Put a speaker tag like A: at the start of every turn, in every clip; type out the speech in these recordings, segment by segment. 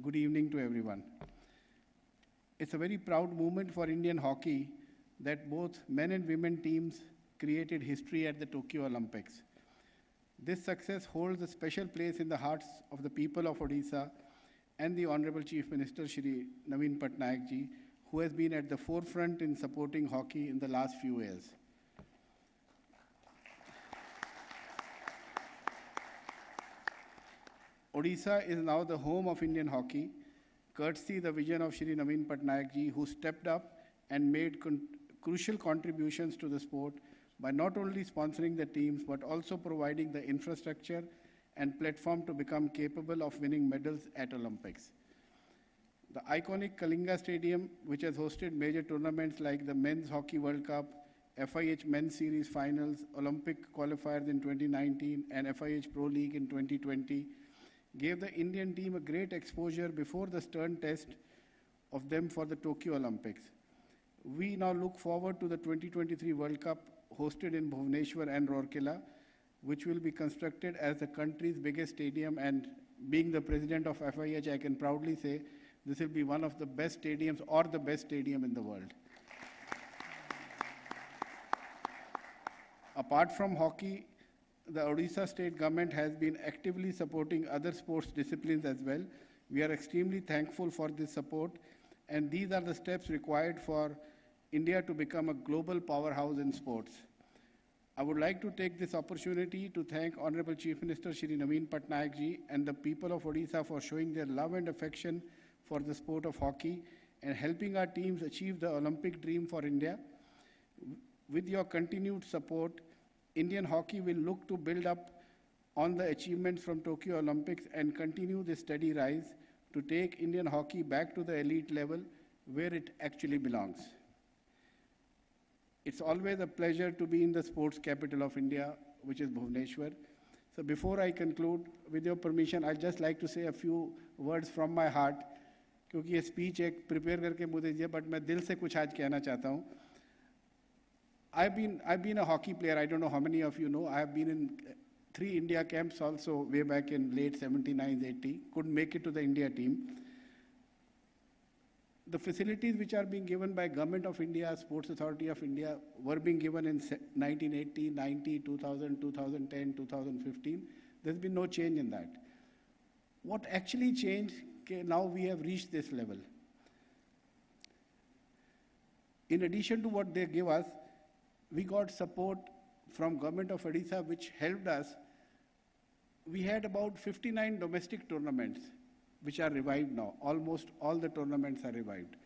A: Good evening to everyone. It's a very proud moment for Indian hockey that both men and women teams created history at the Tokyo Olympics. This success holds a special place in the hearts of the people of Odisha and the Honorable Chief Minister Shri Naveen Patnaik ji, who has been at the forefront in supporting hockey in the last few years. Odisha is now the home of Indian hockey, courtesy the vision of Shri Naveen Patnaik ji, who stepped up and made crucial contributions to the sport by not only sponsoring the teams but also providing the infrastructure and platform to become capable of winning medals at Olympics. The iconic Kalinga Stadium, which has hosted major tournaments like the Men's Hockey World Cup, FIH Men's Series Finals, Olympic qualifiers in 2019 and FIH Pro League in 2020, gave the Indian team a great exposure before the stern test of them for the Tokyo Olympics. We now look forward to the 2023 World Cup hosted in Bhubaneswar and Rourkela, which will be constructed as the country's biggest stadium, and being the president of FIH, I can proudly say this will be one of the best stadiums or the best stadium in the world. Apart from hockey, the Odisha state government has been actively supporting other sports disciplines as well. We are extremely thankful for this support, and these are the steps required for India to become a global powerhouse in sports. I would like to take this opportunity to thank Honorable Chief Minister Shri Naveen Patnaik ji and the people of Odisha for showing their love and affection for the sport of hockey and helping our teams achieve the Olympic dream for India. With your continued support, Indian hockey will look to build up on the achievements from Tokyo Olympics and continue this steady rise to take Indian hockey back to the elite level where it actually belongs. It's always a pleasure to be in the sports capital of India, which is Bhubaneswar. So before I conclude, with your permission, I'd just like to say a few words from my heart, क्योंकि ये speech एक prepare करके मुझे दिया, but मैं दिल से कुछ आज कहना चाहता हूँ. I've been a hockey player. I don't know how many of you know. I have been in 3 India camps also way back in late 79s, 80. Couldn't make it to the India team. The facilities which are being given by Government of India, Sports Authority of India, were being given in 1980, 90, 2000, 2010, 2015. There's been no change in that. What actually changed, now we have reached this level. In addition to what they give us, we got support from Government of Odisha, which helped us. We had about 59 domestic tournaments, which are revived now. Almost all the tournaments are revived.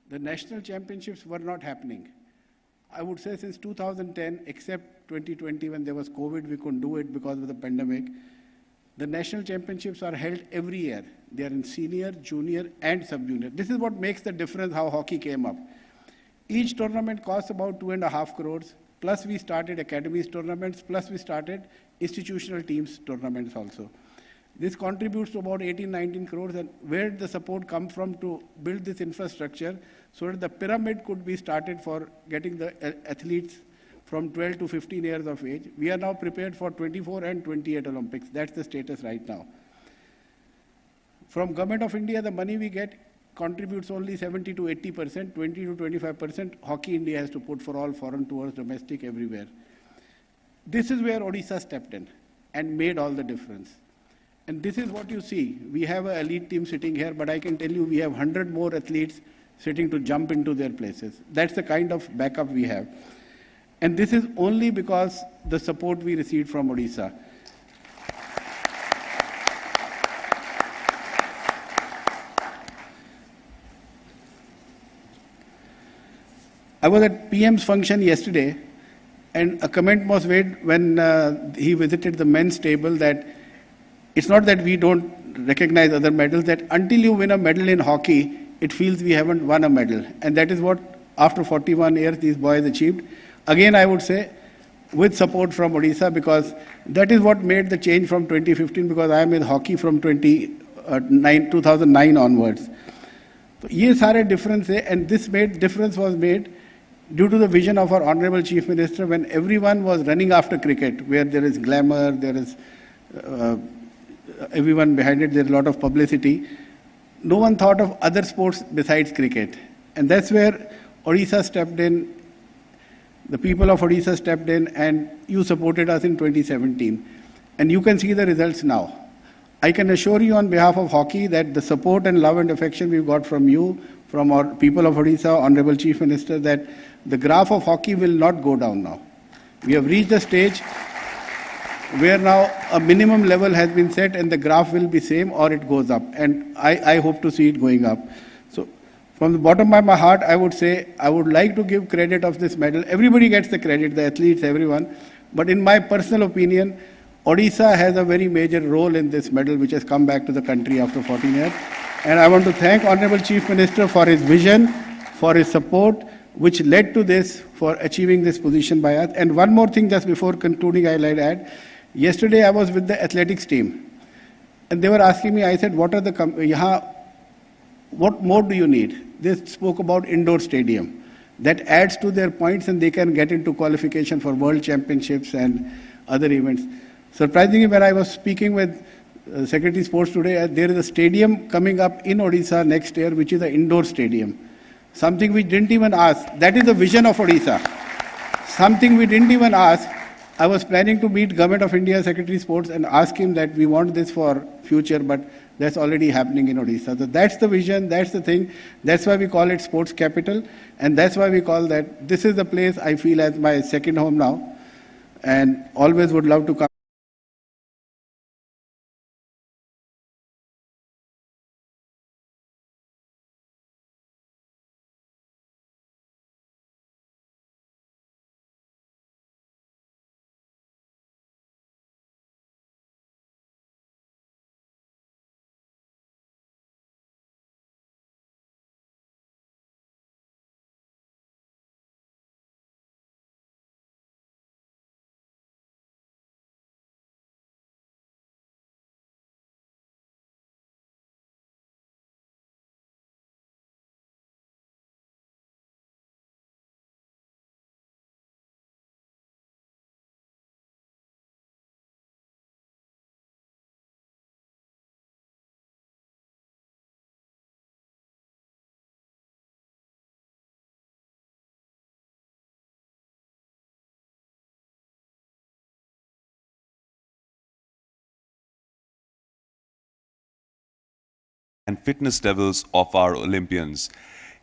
A: The national championships were not happening. I would say since 2010, except 2020 when there was COVID, we couldn't do it because of the pandemic. The national championships are held every year. They are in senior, junior, and sub-junior. This is what makes the difference how hockey came up. Each tournament costs about 2.5 crores, plus we started academies tournaments, plus we started institutional teams tournaments also. This contributes to about 18-19 crores, and where did the support come from to build this infrastructure so that the pyramid could be started for getting the athletes from 12 to 15 years of age. We are now prepared for 24 and 28 Olympics. That's the status right now. From Government of India, the money we get contributes only 70 to 80%, 20 to 25%. Hockey India has to put for all foreign tours, domestic, everywhere. This is where Odisha stepped in and made all the difference. And this is what you see. We have an elite team sitting here, but I can tell you we have 100 more athletes sitting to jump into their places. That's the kind of backup we have. And this is only because the support we received from Odisha. I was at PM's function yesterday, and a comment was made when he visited the men's table that it's not that we don't recognize other medals, that until you win a medal in hockey, it feels we haven't won a medal. And that is what, after 41 years, these boys achieved. Again, I would say, with support from Odisha, because that is what made the change from 2015, because I am in hockey from 2009 onwards. So, ये सारे difference है, and this difference was made due to the vision of our Honorable Chief Minister when everyone was running after cricket, where there is glamour, there is everyone behind it, there's a lot of publicity. no one thought of other sports besides cricket. And that's where Odisha stepped in, the people of Odisha stepped in, and you supported us in 2017. And you can see the results now. I can assure you on behalf of hockey that the support and love and affection we've got from you, from our people of Odisha, Honorable Chief Minister, that the graph of hockey will not go down now. We have reached a stage where now a minimum level has been set and the graph will be same or it goes up. And I hope to see it going up. So from the bottom of my heart, I would say I would like to give credit of this medal. Everybody gets the credit, the athletes, everyone. But in my personal opinion, Odisha has a very major role in this medal which has come back to the country after 14 years. And I want to thank Honorable Chief Minister for his vision, for his support, which led to this, for achieving this position by us. And one more thing just before concluding, I'll add. Yesterday I was with the athletics team. And they were asking me, I said, what more do you need? They spoke about indoor stadium. That adds to their points and they can get into qualification for world championships and other events. Surprisingly, when I was speaking with Secretary of Sports today, there is a stadium coming up in Odisha next year, which is an indoor stadium. Something we didn't even ask. That is the vision of Odisha. Something we didn't even ask. I was planning to meet Government of India Secretary of Sports and ask him that we want this for future, but that's already happening in Odisha. So that's the vision, that's the thing. That's why we call it sports capital. And that's why we call that, this is the place I feel as my second home now. And always would love to come.
B: And fitness levels of our Olympians.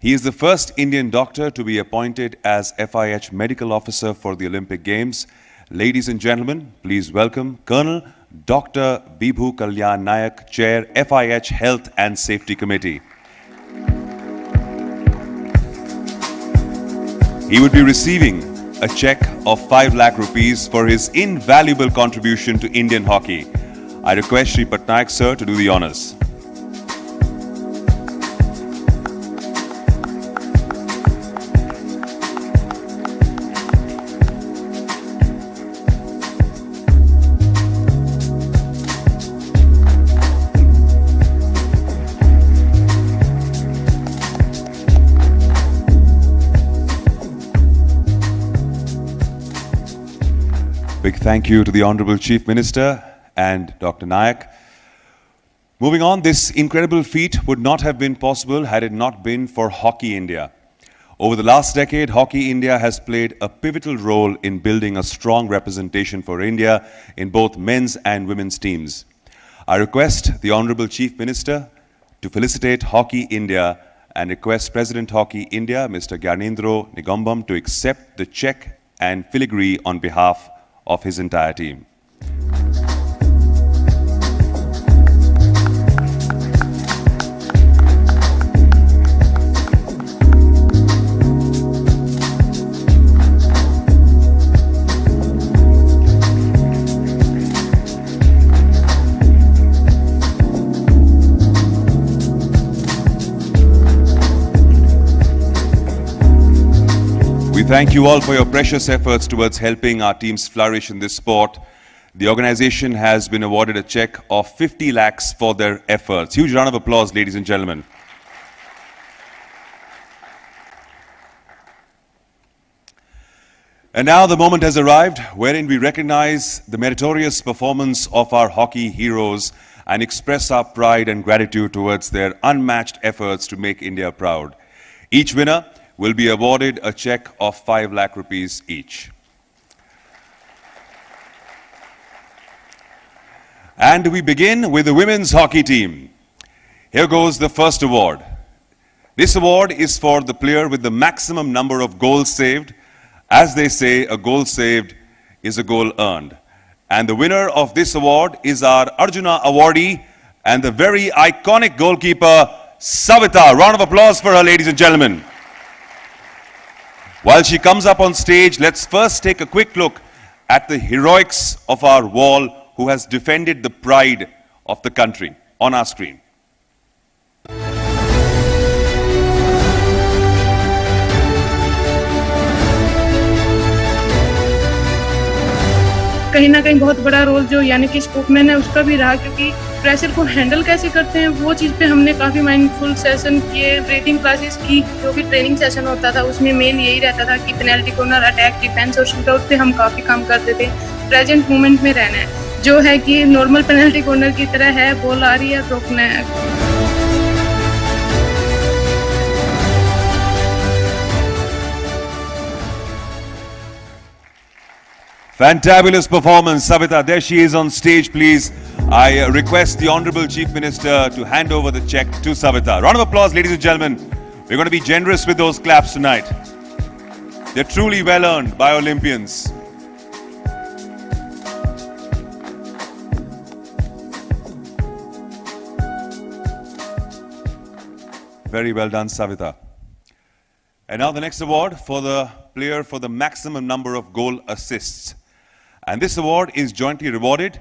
B: He is the first Indian doctor to be appointed as FIH Medical Officer for the Olympic Games. Ladies and gentlemen, please welcome Colonel Dr. Bibhu Kalyan Nayak, Chair, FIH Health and Safety Committee. He would be receiving a check of 5 lakh rupees for his invaluable contribution to Indian hockey. I request Shri Patnaik sir to do the honors. Big thank you to the Honorable Chief Minister and Dr. Nayak. Moving on, this incredible feat would not have been possible had it not been for Hockey India. Over the last decade, Hockey India has played a pivotal role in building a strong representation for India in both men's and women's teams. I request the Honorable Chief Minister to felicitate Hockey India and request President Hockey India, Mr. Gyanendra Nigambam, to accept the check and filigree on behalf of his entire team. We thank you all for your precious efforts towards helping our teams flourish in this sport. The organization has been awarded a check of 50 lakhs for their efforts. Huge round of applause, ladies and gentlemen. And now the moment has arrived wherein we recognize the meritorious performance of our hockey heroes and express our pride and gratitude towards their unmatched efforts to make India proud. Each winner will be awarded a cheque of 5 lakh rupees each. And we begin with the women's hockey team. Here goes the first award. This award is for the player with the maximum number of goals saved. As they say, a goal saved is a goal earned. And the winner of this award is our Arjuna awardee and the very iconic goalkeeper, Swadhikar. Round of applause for her, ladies and gentlemen. While she comes up on stage, let's first take a quick look at the heroics of our wall who has defended the pride of the country on our screen.
C: कहीं ना कहीं बहुत बड़ा role जो यानी कि spokesman है उसका भी रहा, क्योंकि प्रेशर को हैंडल कैसे करते हैं वो चीज़ पे हमने काफ़ी माइंडफुल सेशन किए, ब्रीथिंग क्लासेस की। जो भी ट्रेनिंग सेशन होता था उसमें मेन यही रहता था कि पेनल्टी कॉर्नर, अटैक, डिफेंस और शूट आउट पे हम काफ़ी काम करते थे। प्रेजेंट मोमेंट में रहना है, जो है कि नॉर्मल पेनल्टी कॉर्नर की तरह है, बॉल आ रही है रोकना है।
B: Fantabulous performance, Savita. There she is on stage, please. I request the Honorable Chief Minister to hand over the cheque to Savita. Round of applause, ladies and gentlemen. We're going to be generous with those claps tonight. They're truly well earned by Olympians. Very well done, Savita. And now the next award for the player for the maximum number of goal assists. And this award is jointly rewarded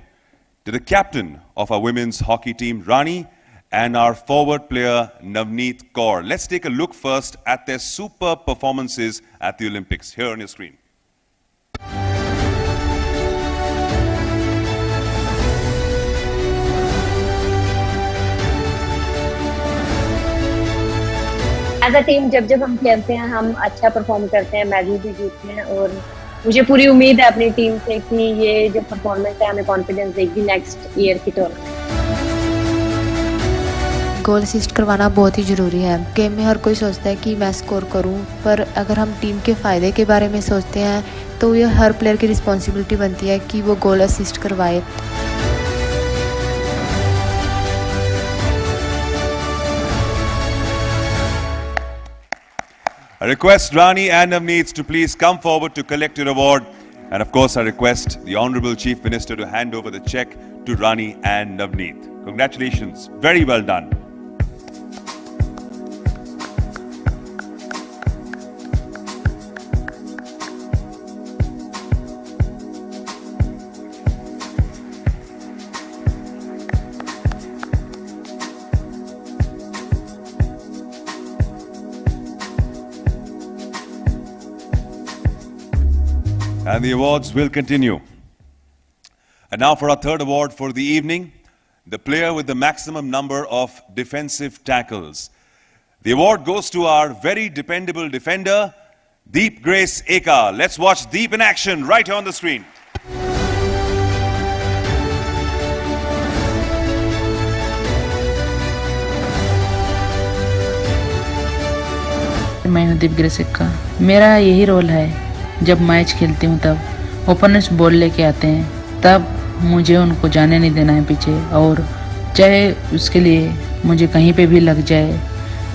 B: to the captain of our women's hockey team, Rani, and our forward player, Navneet Kaur. Let's take a look first at their superb performances at the Olympics. Here on your screen.
D: As a team जब हम खेलते हैं हम अच्छा perform करते हैं, match भी जीतते हैं और मुझे पूरी उम्मीद है अपनी टीम से कि ये जो परफॉर्मेंस है हमें कॉन्फिडेंस देगी नेक्स्ट ईयर की टूर्नामेंट।
E: गोल असिस्ट करवाना बहुत ही ज़रूरी है। गेम में हर कोई सोचता है कि मैं स्कोर करूं, पर अगर हम टीम के फ़ायदे के बारे में सोचते हैं तो ये हर प्लेयर की रिस्पॉन्सिबिलिटी बनती है कि वो गोल असिस्ट करवाए।
B: I request Rani and Navneet to please come forward to collect your award. And of course, I request the Honorable Chief Minister to hand over the cheque to Rani and Navneet. Congratulations. Very well done. And the awards will continue. And now for our third award for the evening, the player with the maximum number of defensive tackles. The award goes to our very dependable defender, Deep Grace Eka. Let's watch Deep in action right here on the screen.
F: मैं हूं दीप grace एका। मेरा यही role है, जब match खेलती हूँ तब ओपोनेंट्स बॉल लेके आते हैं तब मुझे उनको जाने नहीं देना है पीछे, और चाहे उसके लिए मुझे कहीं पे भी लग जाए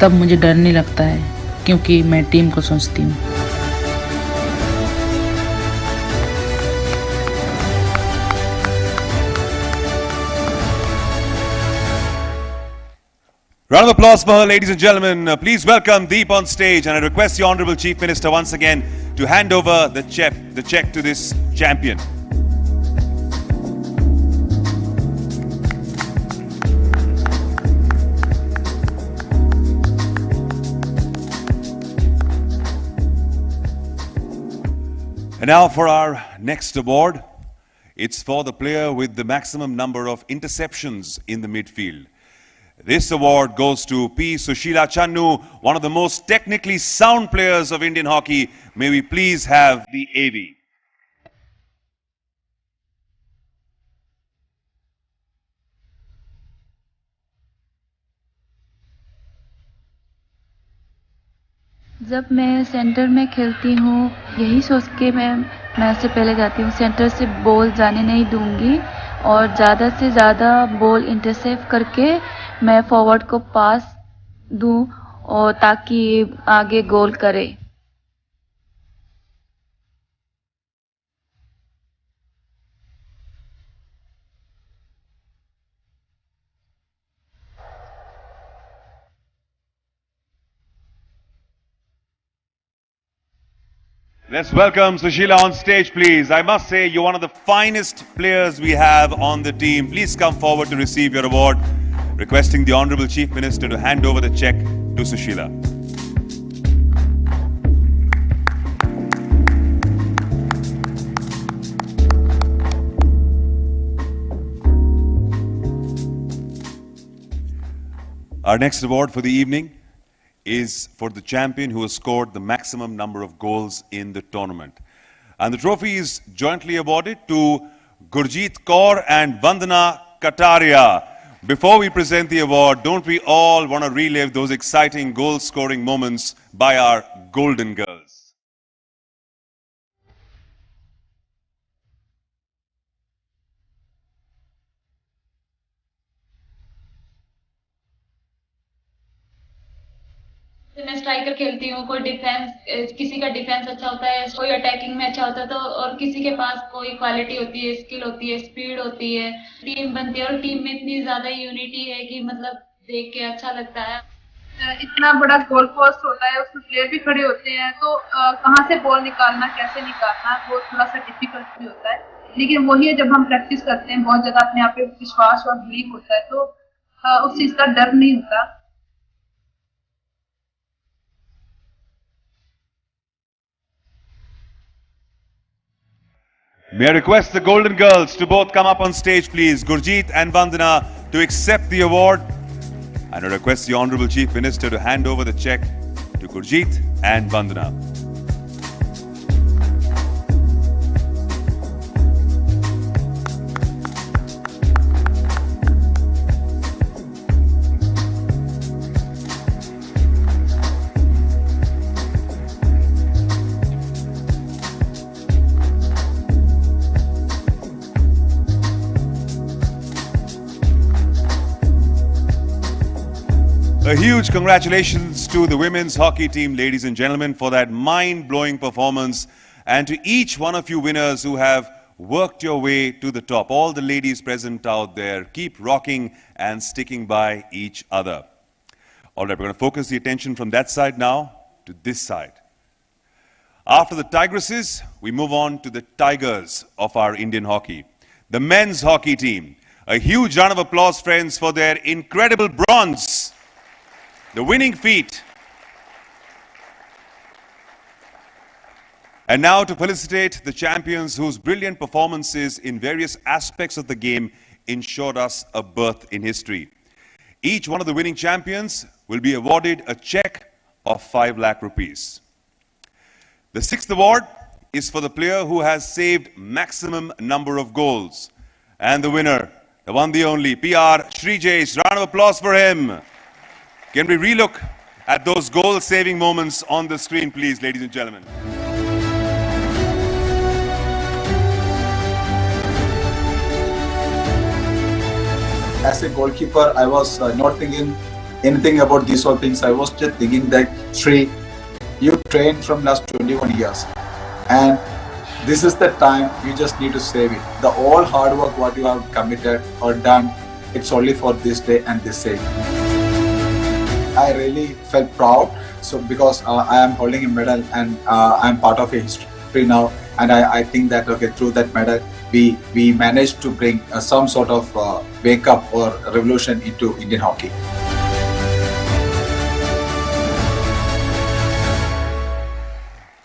F: तब मुझे डर नहीं लगता है, क्योंकि मैं टीम को सोचती हूँ।
B: Round of applause for her, ladies and gentlemen. Please welcome Deep on stage, and I request the Honorable Chief Minister once again to hand over the cheque to this champion. And now for our next award. It's for the player with the maximum number of interceptions in the midfield. This award goes to P. Sushila Channu, one of the most technically sound players of Indian hockey. May we please have the AV.
E: जब मैं centre में खेलती हूँ यही सोच के मैं match से पहले जाती हूँ, सेंटर से बॉल जाने नहीं दूंगी और ज़्यादा से ज़्यादा बॉल इंटरसेप्ट करके मैं फॉरवर्ड को पास दूं और ताकि आगे गोल करे।
B: Let's welcome Sushila on stage, please. I must say, you're one of the finest players we have on the team. Please come forward to receive your award. Requesting the Honorable Chief Minister to hand over the check to Sushila. Our next award for the evening is for the champion who has scored the maximum number of goals in the tournament. And the trophy is jointly awarded to Gurjeet Kaur and Vandana Kataria. Before we present the award, don't we all want to relive those exciting goal-scoring moments by our golden girls?
E: मैं striker खेलती हूँ, कोई defence, किसी का defence अच्छा होता है, कोई अटैकिंग में अच्छा होता है, तो और किसी के पास कोई क्वालिटी होती है, स्किल होती है, स्पीड होती है, टीम बनती है और टीम में इतनी ज्यादा यूनिटी है कि मतलब देख के अच्छा लगता है। इतना बड़ा गोल पोस्ट होता है, उसमें प्लेयर भी खड़े होते हैं, तो कहाँ से बॉल निकालना, कैसे निकालना, वो थोड़ा सा डिफिकल्ट भी होता है। लेकिन वही है, जब हम प्रैक्टिस करते हैं, बहुत ज्यादा अपने आप पे विश्वास और बिलीव होता है, तो उस चीज का डर नहीं होता।
B: May I request the Golden Girls to both come up on stage, please, Gurjeet and Vandana, to accept the award. And I request the Honorable Chief Minister to hand over the check to Gurjeet and Vandana. A huge congratulations to the women's hockey team, ladies and gentlemen, for that mind-blowing performance, and to each one of you winners who have worked your way to the top. All the ladies present out there, keep rocking and sticking by each other. All right, we're going to focus the attention from that side now to this side. After the Tigresses, we move on to the Tigers of our Indian hockey. The men's hockey team. A huge round of applause, friends, for their incredible bronze. The winning feat. And now to felicitate the champions whose brilliant performances in various aspects of the game ensured us a berth in history. Each one of the winning champions will be awarded a check of 5 lakh rupees. The 6th award is for the player who has saved maximum number of goals. And the winner, the one, the only, PR Srijesh. Round of applause for him. Can we relook at those goal-saving moments on the screen, please, ladies and gentlemen?
G: As a goalkeeper, I was not thinking anything about these all things. I was just thinking that, Sri, you trained from last 21 years. And this is the time you just need to save it. The all hard work what you have committed or done, it's only for this day and this sake. I really felt proud, so because I am holding a medal and I am part of a history now, and I think that through that medal we managed to bring some sort of wake up or revolution into Indian hockey.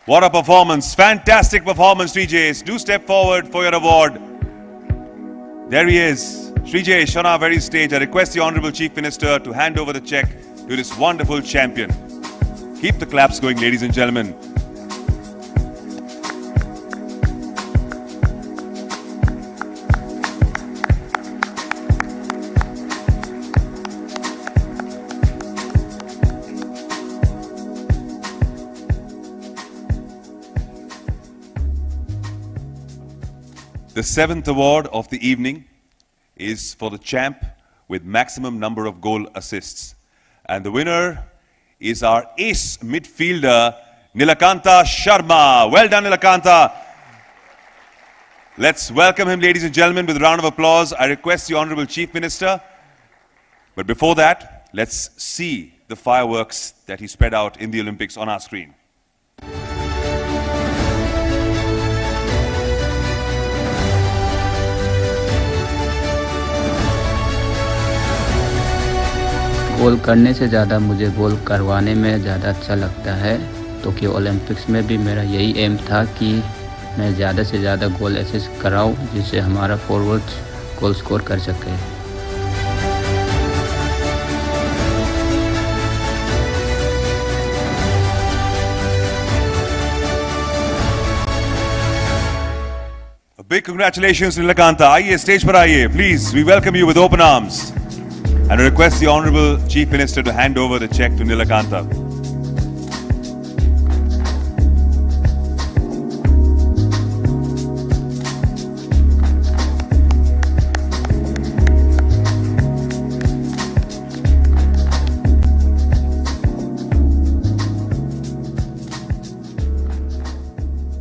B: What a performance! Fantastic performance, Srijesh. Do step forward for your award. There he is, Srijesh, on our very stage. I request the Honorable Chief Minister to hand over the check to this wonderful champion. Keep the claps going, ladies and gentlemen. The 7th award of the evening is for the champ with maximum number of goal assists. And the winner is our ace midfielder, Nilakanta Sharma. Well done, Nilakanta. Let's welcome him, ladies and gentlemen, with a round of applause. I request the Honorable Chief Minister. But before that, let's see the fireworks that he spread out in the Olympics on our screen.
H: गोल करने से ज़्यादा मुझे गोल करवाने में ज़्यादा अच्छा लगता है। टोक्यो ओलंपिक्स में भी मेरा यही एम था कि मैं ज़्यादा से ज़्यादा गोल असिस्ट कराऊं, जिससे हमारा फॉरवर्ड्स गोल स्कोर कर सके।
B: A big congratulations to Nilakanta. आइए स्टेज पर आइए, please. We welcome you with open arms. And I request the Honorable Chief Minister to hand over the cheque to Nilakanta.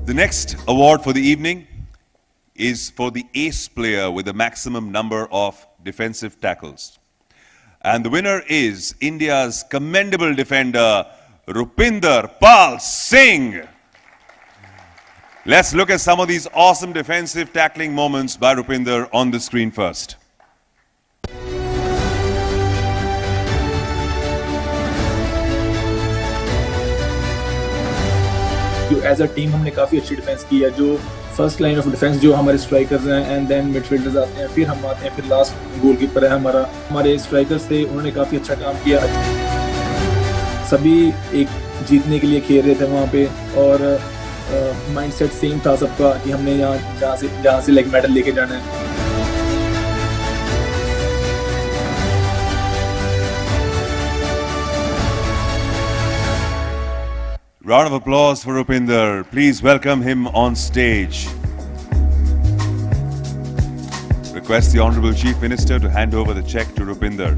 B: The next award for the evening is for the ace player with the maximum number of defensive tackles. And the winner is India's commendable defender, Rupinder Pal Singh. Let's look at some of these awesome defensive tackling moments by Rupinder on the screen first.
I: As a team हमने काफ़ी अच्छी defence की है। जो first line of defence जो हमारे strikers हैं and then midfielders आते हैं, फिर हम आते हैं, फिर लास्ट गोलकीपर है हमारे स्ट्राइकर्स थे, उन्होंने काफ़ी अच्छा काम किया। सभी एक जीतने के लिए खेल रहे थे वहाँ पे और माइंडसेट सेम था सबका कि हमने जहाँ से लाइक मेडल लेके जाना है।
B: Round of applause for Rupinder. Please welcome him on stage. Request the Honorable Chief Minister to hand over the cheque to Rupinder.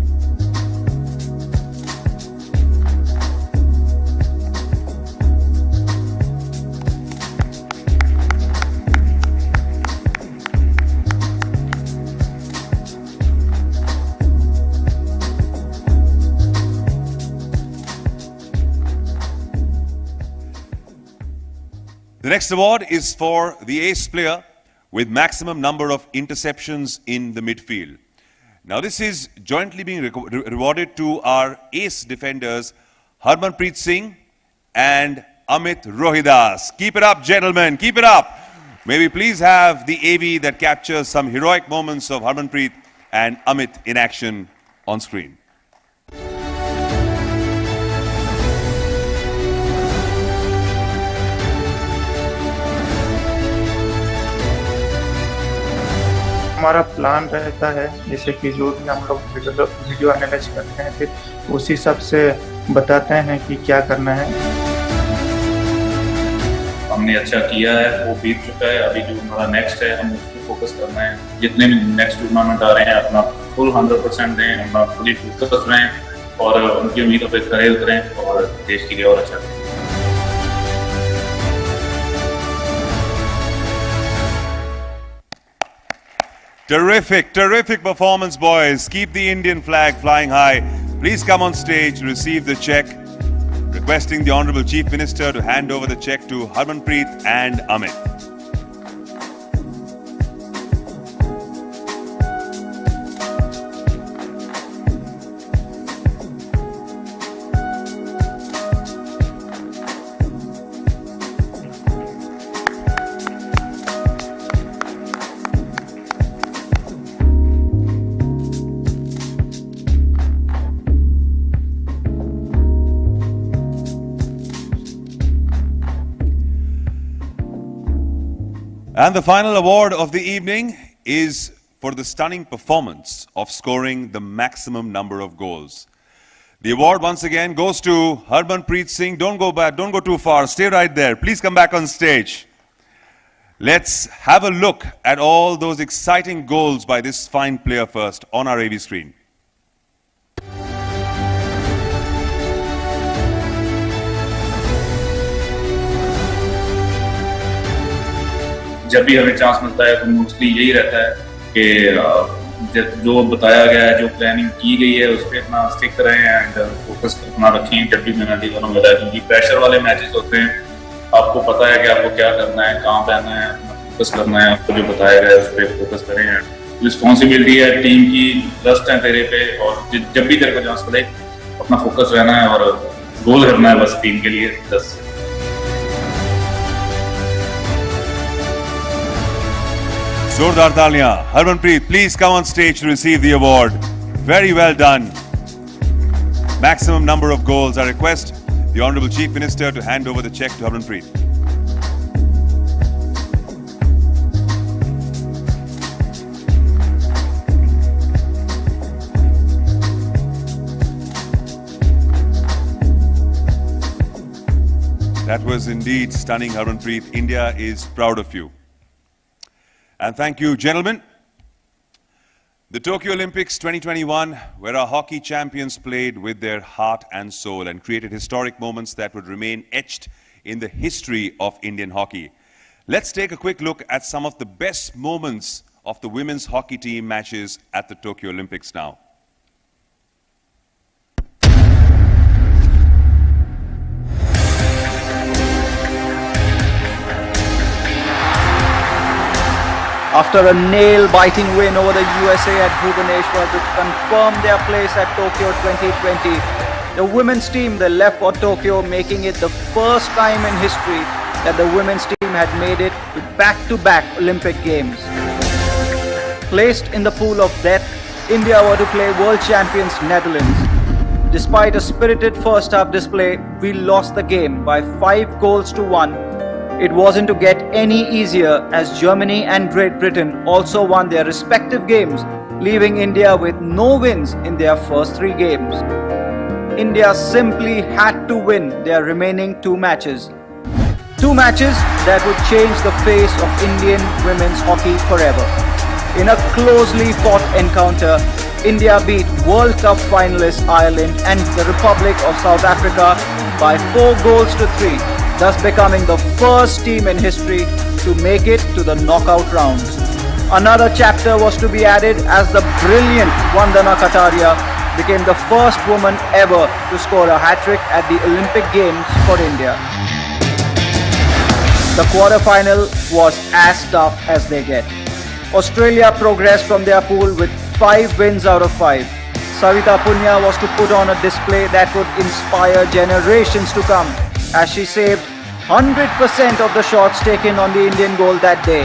B: The next award is for the ace player with maximum number of interceptions in the midfield. Now this is jointly being rewarded to our ace defenders, Harmanpreet Singh and Amit Rohidas. Keep it up, gentlemen, keep it up. May we please have the AV that captures some heroic moments of Harmanpreet and Amit in action on screen.
J: हमारा plan रहता है जैसे कि जो भी हम लोग video analyse करते हैं, फिर उसी हिसाब से बताते हैं कि क्या करना है।
K: हमने अच्छा किया है, वो बीत चुका है। अभी जो हमारा नेक्स्ट है, हम उस पर फोकस करना है। जितने भी नेक्स्ट टूर्नामेंट आ रहे हैं, अपना फुल 100% दें, अपना फुली फोकस रहें और उनकी उम्मीदों पर खरे उतरें और देश के लिए और अच्छा करें।
B: Terrific, terrific performance, boys. Keep the Indian flag flying high. Please come on stage to receive the cheque. Requesting the Honorable Chief Minister to hand over the cheque to Harmanpreet and Amit. And the final award of the evening is for the stunning performance of scoring the maximum number of goals. The award once again goes to Harmanpreet Singh. Don't go back, don't go too far. Stay right there. Please come back on stage. Let's have a look at all those exciting goals by this fine player first on our AV screen.
K: जब भी हमें chance मिलता है तो mostly यही रहता है कि जो बताया गया है, जो प्लानिंग की गई है उस पर अपना स्टिक करें एंड फोकस अपना रखें जब भी पेनल्टी वालों में है, क्योंकि प्रेशर वाले मैचेस होते हैं। आपको पता है कि आपको क्या करना है, कहाँ पे आना है, अपना फोकस करना है, आपको जो बताया गया है उस पर फोकस करें। रिस्पॉन्सिबिलिटी है टीम की, ट्रस्ट है तेरे पे, और जब भी तेरे को चांस मिले अपना फोकस रहना है और गोल करना है बस टीम के लिए। बस
B: Zordar Taaliyan. Harmanpreet, please come on stage to receive the award. Very well done. Maximum number of goals. I request the Honourable Chief Minister to hand over the cheque to Harmanpreet. That was indeed stunning, Harmanpreet. India is proud of you. And thank you, gentlemen. The Tokyo Olympics 2021, where our hockey champions played with their heart and soul and created historic moments that would remain etched in the history of Indian hockey. Let's take a quick look at some of the best moments of the women's hockey team matches at the Tokyo Olympics now.
L: After a nail-biting win over the USA at Bhubaneswar to confirm their place at Tokyo 2020, the women's team they left for Tokyo, making it the first time in history that the women's team had made it to back-to-back Olympic Games. Placed in the pool of death, India were to play world champions Netherlands. Despite a spirited first-half display, we lost the game by 5-1. It wasn't to get any easier as Germany and Great Britain also won their respective games, leaving India with no wins in their first 3 games. India simply had to win their remaining 2 matches. 2 matches that would change the face of Indian women's hockey forever. In a closely fought encounter, India beat World Cup finalists Ireland and the Republic of South Africa by 4-3. Thus becoming the first team in history to make it to the knockout rounds. Another chapter was to be added as the brilliant Vandana Kataria became the first woman ever to score a hat-trick at the Olympic Games for India. The quarter-final was as tough as they get. Australia progressed from their pool with 5 wins out of 5. Savita Punya was to put on a display that would inspire generations to come, as she saved 100% of the shots taken on the Indian goal that day.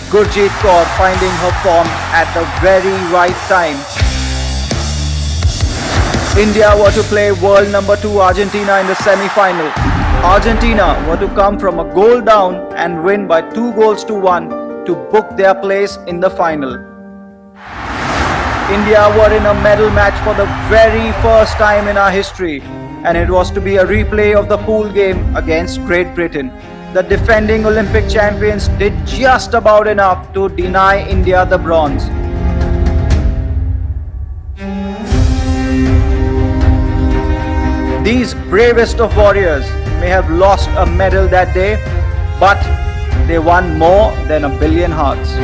L: Gurjeet Kaur finding her form at the very right time. India were to play world number 2 Argentina in the semi-final. Argentina were to come from a goal down and win by 2-1 to book their place in the final. India were in a medal match for the very first time in our history, and it was to be a replay of the pool game against Great Britain. The defending Olympic champions did just about enough to deny India the bronze. These bravest of warriors may have lost a medal that day, but they won more than a billion hearts.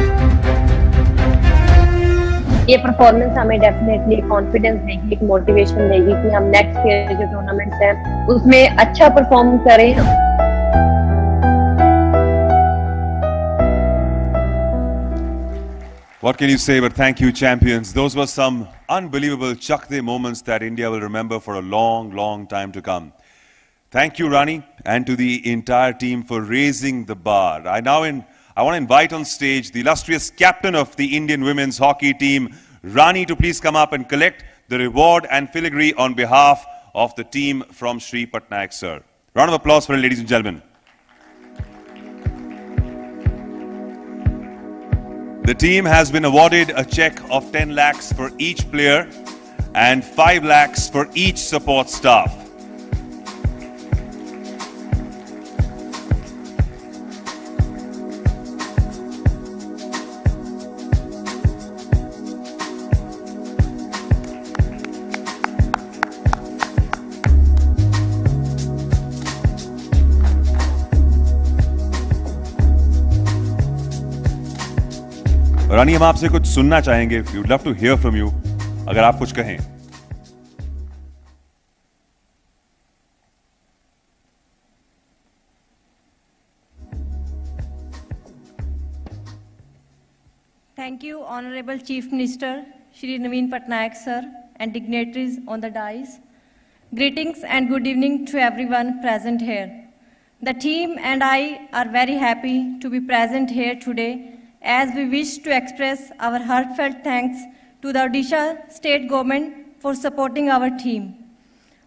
D: ये performance हमें definitely confidence देगी, एक motivation देगी कि हम next year जो tournaments हैं उसमें अच्छा परफॉर्म करें.
B: What can you say but thank you, champions. Those were some unbelievable Chakde moments that India will remember for a long, long time to come. Thank you, Rani, and to the entire team for raising the bar. I want to invite on stage the illustrious captain of the Indian women's hockey team, Rani, to please come up and collect the reward and filigree on behalf of the team from Sri Patnaik, sir. Round of applause for her, ladies and gentlemen. The team has been awarded a cheque of 10 lakhs for each player and 5 lakhs for each support staff. रानी, हम आपसे कुछ सुनना चाहेंगे. We would love to hear from you. अगर आप कुछ कहें.
M: Thank you, Honorable Chief Minister, Shri Naveen Patnaik sir, and dignitaries on the dais. Greetings and good evening to everyone present here. The team and I are very happy to be present here today as we wish to express our heartfelt thanks to the Odisha state government for supporting our team.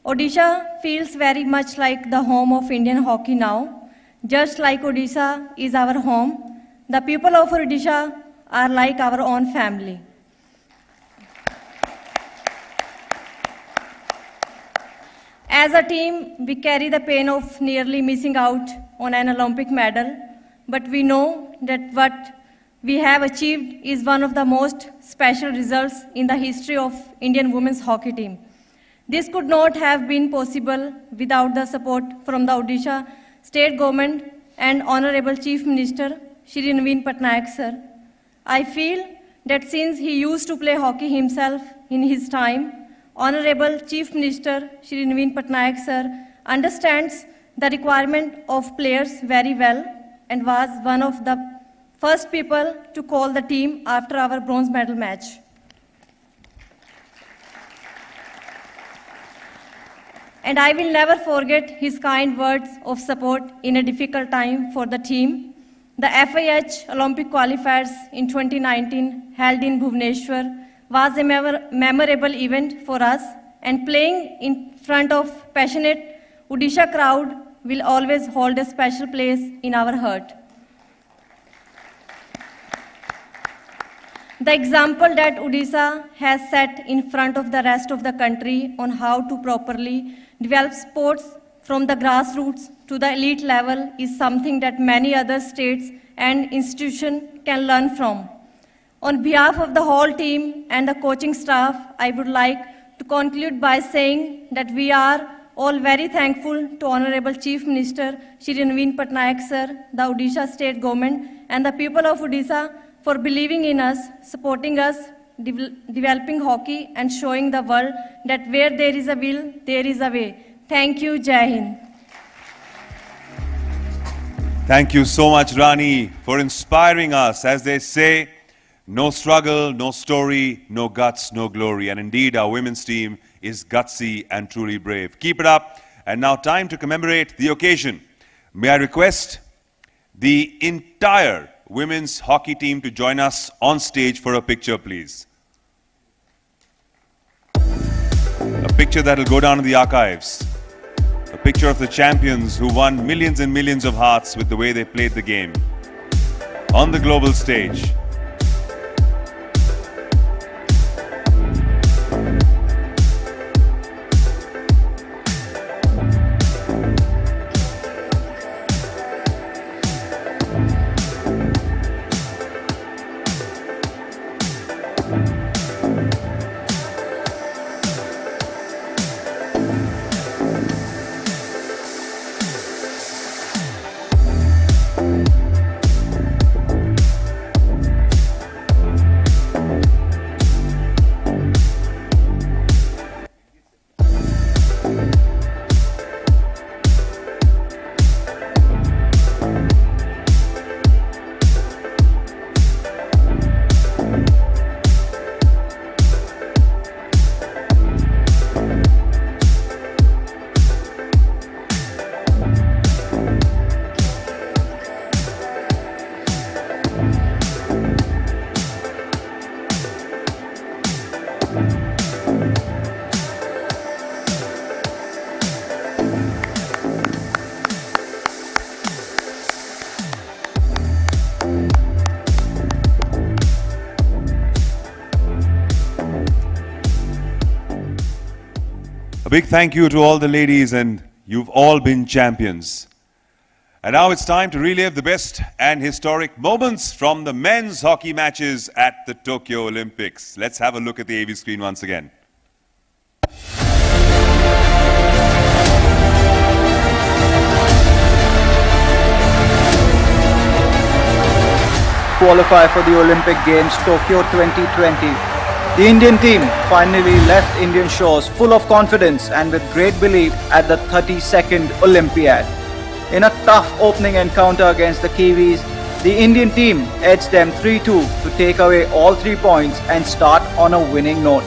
M: Odisha feels very much like the home of Indian hockey now. Just like Odisha is our home, the people of Odisha are like our own family. As a team, we carry the pain of nearly missing out on an Olympic medal, but we know that what we have achieved is one of the most special results in the history of Indian women's hockey team. This could not have been possible without the support from the Odisha state government and Honorable Chief Minister, Shri Naveen Patnaik sir. I feel that since he used to play hockey himself in his time, Honorable Chief Minister Shri Naveen Patnaik sir understands the requirement of players very well and was one of the first people to call the team after our bronze medal match. And I will never forget his kind words of support in a difficult time for the team. The FIH Olympic qualifiers in 2019 held in Bhubaneswar was a memorable event for us, and playing in front of passionate Odisha crowd will always hold a special place in our heart. The example that Odisha has set in front of the rest of the country on how to properly develop sports from the grassroots to the elite level is something that many other states and institutions can learn from. On behalf of the whole team and the coaching staff, I would like to conclude by saying that we are all very thankful to Honorable Chief Minister Shri Naveen Patnaik sir, the Odisha state government and the people of Odisha for believing in us, supporting us, developing hockey and showing the world that where there is a will, there is a way. Thank you, Jai Hind.
B: Thank you so much, Rani, for inspiring us. As they say, no struggle, no story, no guts, no glory. And indeed, our women's team is gutsy and truly brave. Keep it up. And now time to commemorate the occasion. May I request the entire women's hockey team to join us on stage for a picture, please. A picture that will go down in the archives. A picture of the champions who won millions and millions of hearts with the way they played the game on the global stage. A big thank you to all the ladies, and you've all been champions. And now it's time to relive the best and historic moments from the men's hockey matches at the Tokyo Olympics. Let's have a look at the AV screen once again.
L: qualify for the Olympic Games Tokyo 2020. The Indian team finally left Indian shores full of confidence and with great belief at the 32nd Olympiad. In a tough opening encounter against the Kiwis, the Indian team edged them 3-2 to take away all 3 points and start on a winning note.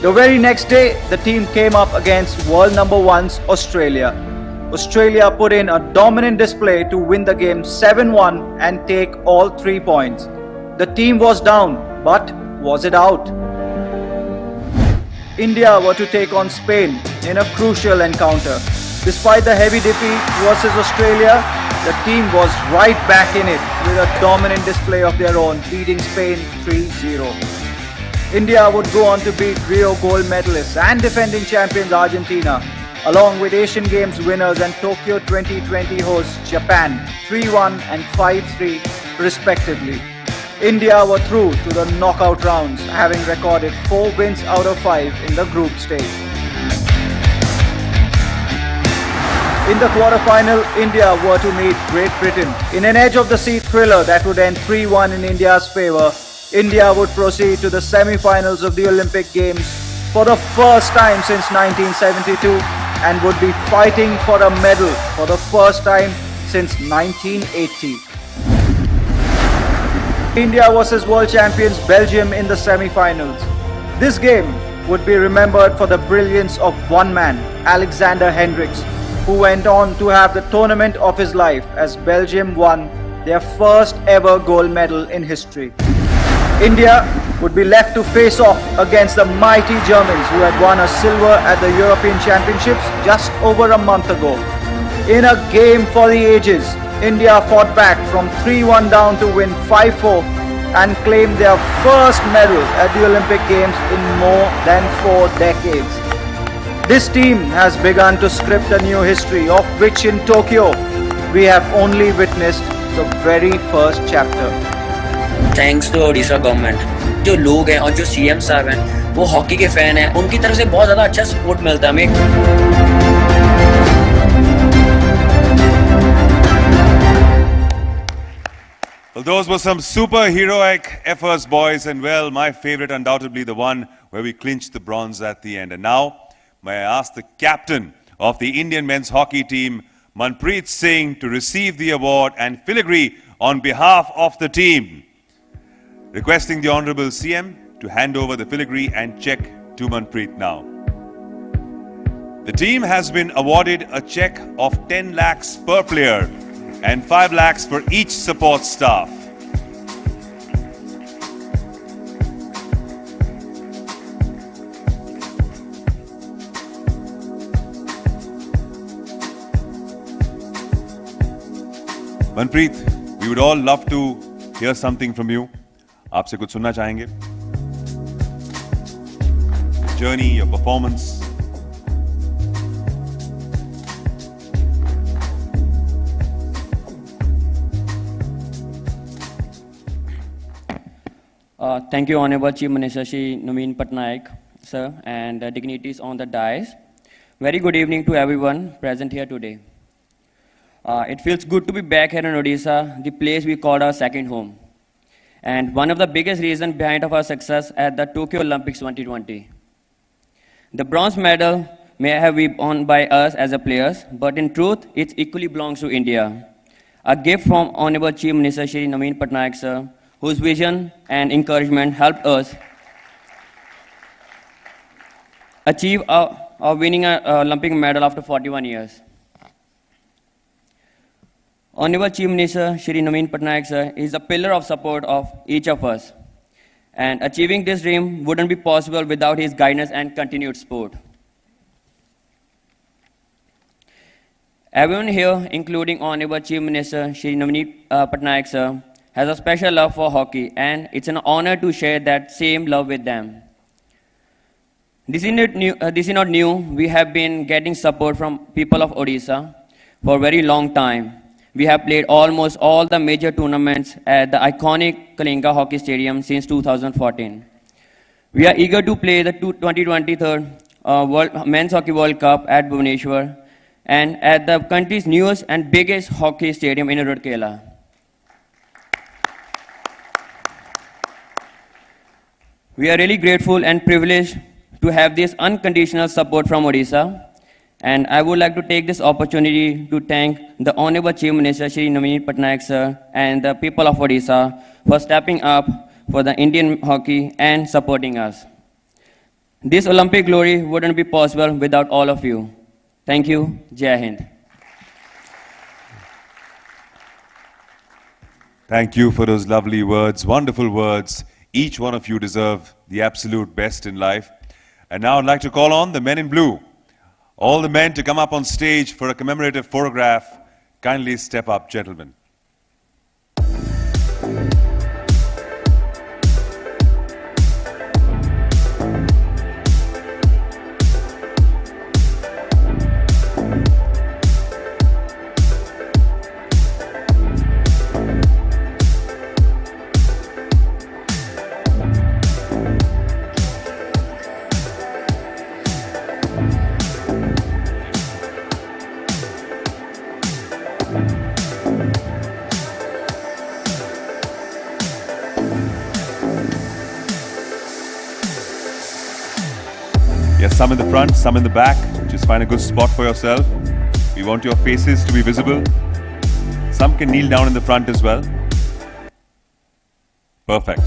L: The very next day, the team came up against world number 1's Australia. Australia put in a dominant display to win the game 7-1 and take all 3 points. The team was down, but was it out? India were to take on Spain in a crucial encounter. Despite the heavy defeat versus Australia, the team was right back in it with a dominant display of their own, beating Spain 3-0. India would go on to beat Rio gold medalists and defending champions Argentina, along with Asian Games winners and Tokyo 2020 hosts Japan 3-1 and 5-3 respectively. India were through to the knockout rounds, having recorded 4 wins out of 5 in the group stage. In the quarter-final, India were to meet Great Britain. In an edge-of-the-seat thriller that would end 3-1 in India's favour, India would proceed to the semi-finals of the Olympic Games for the first time since 1972 and would be fighting for a medal for the first time since 1980. India versus world champions Belgium in the semi-finals. This game would be remembered for the brilliance of one man, Alexander Hendricks, who went on to have the tournament of his life as Belgium won their first ever gold medal in history. India would be left to face off against the mighty Germans who had won a silver at the European Championships just over a month ago. In a game for the ages, India fought back from 3-1 down to win 5-4 and claim their first medal at the Olympic Games in more than 4 decades. This team has begun to script a new history of which in Tokyo we have only witnessed the very first chapter.
N: Thanks to Odisha government, जो लोग हैं और जो CM साहब हैं वो hockey के fan हैं, उनकी तरफ से बहुत ज़्यादा अच्छा सपोर्ट मिलता है हमें.
B: Well, those were some super heroic efforts, boys, and well, my favorite undoubtedly the one where we clinched the bronze at the end. And now, may I ask the captain of the Indian men's hockey team, Manpreet Singh, to receive the award and filigree on behalf of the team. Requesting the Honorable CM to hand over the filigree and check to Manpreet now. The team has been awarded a check of 10 lakhs per player and 5 lakhs for each support staff. Manpreet, we would all love to hear something from you. आपसे कुछ सुनना चाहेंगे? Journey, your performance.
O: Thank you, Honorable Chief Minister Shri Naveen Patnaik, sir, and dignitaries on the dais. Very good evening to everyone present here today. It feels good to be back here in Odisha, the place we call our second home, and one of the biggest reasons behind of our success at the Tokyo Olympics 2020. The bronze medal may have been won by us as a players, but in truth, it equally belongs to India. A gift from Honorable Chief Minister Shri Naveen Patnaik, sir, whose vision and encouragement helped us achieve winning an Olympic medal after 41 years. Honorable Chief Minister Shri Naveen Patnaik, sir, is a pillar of support of each of us. And achieving this dream wouldn't be possible without his guidance and continued support. Everyone here, including Honorable Chief Minister Shri Naveen Patnaik, sir, has a special love for hockey, and it's an honor to share that same love with them. This is not new. We have been getting support from people of Odisha for a very long time. We have played almost all the major tournaments at the iconic Kalinga Hockey Stadium since 2014. We are eager to play the 2023 Men's Hockey World Cup at Bhubaneswar and at the country's newest and biggest hockey stadium in Rourkela. We are really grateful and privileged to have this unconditional support from Odisha. And I would like to take this opportunity to thank the Honorable Chief Minister Shri Naveen Patnaik sir and the people of Odisha for stepping up for the Indian hockey and supporting us. This Olympic glory wouldn't be possible without all of you. Thank you. Jai Hind.
B: Thank you for those lovely words, wonderful words. Each one of you deserve the absolute best in life. And now I'd like to call on the men in blue. All the men to come up on stage for a commemorative photograph. Kindly step up, gentlemen. Yes, some in the front, some in the back. Just find a good spot for yourself. We want your faces to be visible. Some can kneel down in the front as well. Perfect.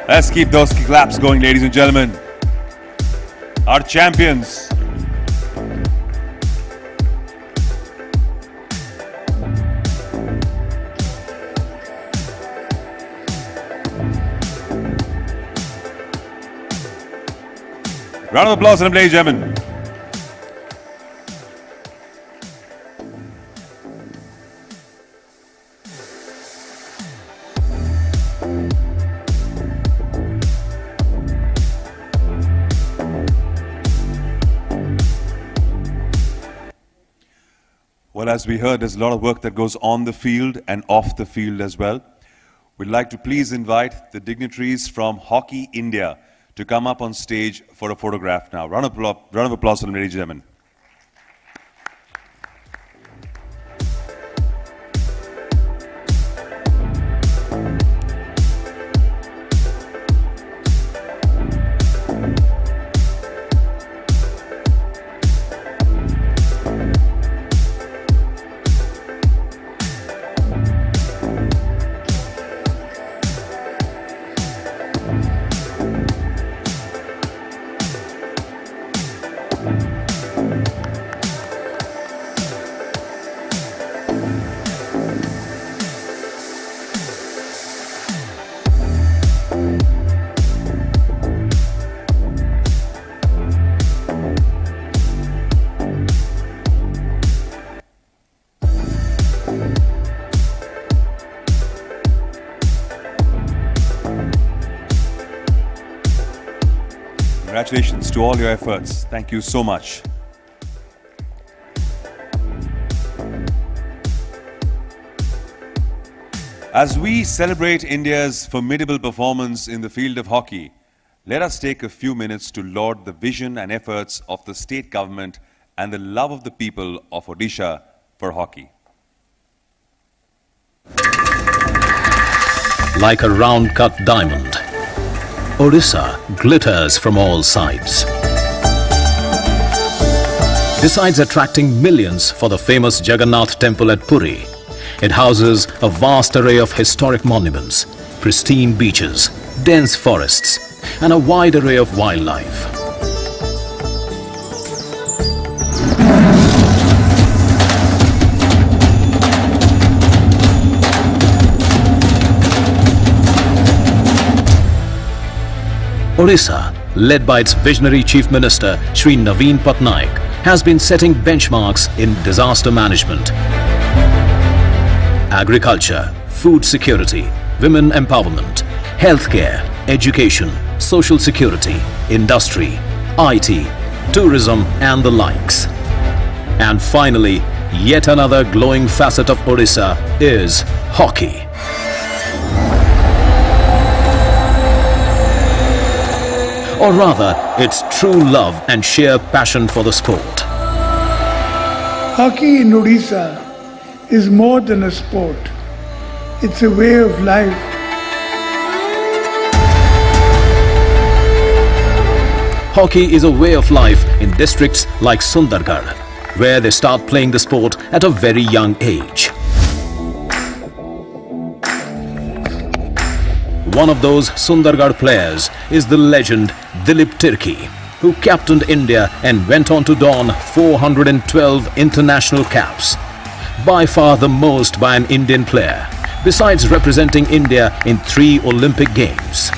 B: Let's keep those claps going, ladies and gentlemen. Our champions. Round of applause, ladies and gentlemen. Well, as we heard, there's a lot of work that goes on the field and off the field as well. We'd like to please invite the dignitaries from Hockey India to come up on stage for a photograph now. Round of applause for them, ladies and gentlemen. Congratulations to all your efforts. Thank you so much. As we celebrate India's formidable performance in the field of hockey, let us take a few minutes to laud the vision and efforts of the state government and the love of the people of Odisha for hockey.
P: Like a round-cut diamond, Odisha glitters from all sides. Besides attracting millions for the famous Jagannath temple at Puri, it houses a vast array of historic monuments, pristine beaches, dense forests, and a wide array of wildlife. Odisha, led by its visionary Chief Minister Shri Naveen Patnaik, has been setting benchmarks in disaster management, agriculture, food security, women empowerment, healthcare, education, social security, industry, IT, tourism and the likes. And finally, yet another glowing facet of Odisha is hockey. Or rather, its true love and sheer passion for the sport.
Q: Hockey in Odisha is more than a sport. It's a way of life.
P: Hockey is a way of life in districts like Sundargarh, where they start playing the sport at a very young age. One of those Sundargarh players is the legend Dilip Tirki, who captained India and went on to don 412 international caps, by far the most by an Indian player, besides representing India in 3 Olympic Games.